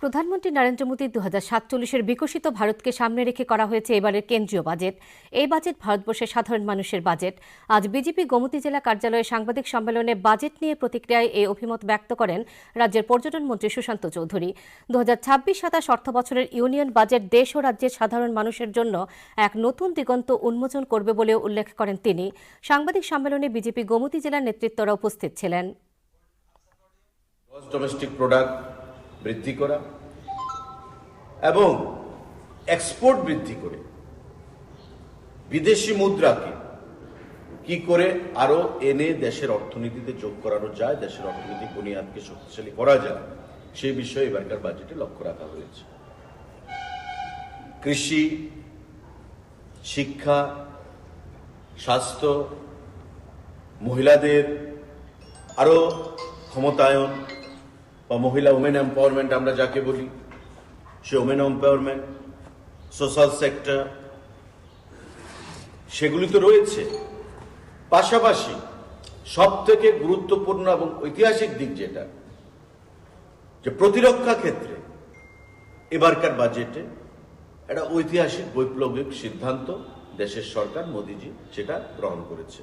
প্রধানমন্ত্রী নরেন্দ্র মোদী 2047-এর বিকশিত ভারতকে সামনে রেখে করা হয়েছে এবারের কেন্দ্রীয় বাজেট। এই বাজেট ভারতবর্ষের সাধারণ মানুষের বাজেট। আজ বিজেপি গোমতী জেলা কার্যালয়ে সাংবাদিক সম্মেলনে বাজেট নিয়ে প্রতিক্রিয়ায় এই অভিমত ব্যক্ত করেন রাজ্যের পর্যটন মন্ত্রী সুশান্ত চৌধুরী। 2026-27 অর্থবছরের ইউনিয়ন বাজেট দেশ ও রাজ্যের সাধারণ মানুষের জন্য এক নতুন দিগন্ত উন্মোচন করবে বলেও উল্লেখ করেন তিনি। সাংবাদিক সম্মেলনে বিজেপি গোমতী জেলার নেতৃত্বরা উপস্থিত ছিলেন। ডোমেস্টিক প্রোডাক্ট বৃদ্ধি করা এবং এক্সপোর্ট বৃদ্ধি করে বিদেশি মুদ্রাকে কি করে আরো এনে দেশের অর্থনীতিতে যোগ করানো যায়, দেশের অর্থনৈতিক বুনিয়াদকে শক্তিশালী করা যায়, সেই বিষয়ে এবারকার বাজেটে লক্ষ্য রাখা হয়েছে। কৃষি, শিক্ষা, স্বাস্থ্য, মহিলাদের আরো ক্ষমতায়ন বা মহিলা ওমেন এম্পাওয়ারমেন্ট আমরা যাকে বলি, সে ওমেন এম্পাওয়ারমেন্ট, সোশ্যাল সেক্টর, সেগুলি তো রয়েছে। পাশাপাশি সব থেকে গুরুত্বপূর্ণ এবং ঐতিহাসিক দিক যেটা, যে প্রতিরক্ষা ক্ষেত্রে এবারকার বাজেটে একটা ঐতিহাসিক বৈপ্লবিক সিদ্ধান্ত দেশের সরকার মোদীজি সেটা গ্রহণ করেছে।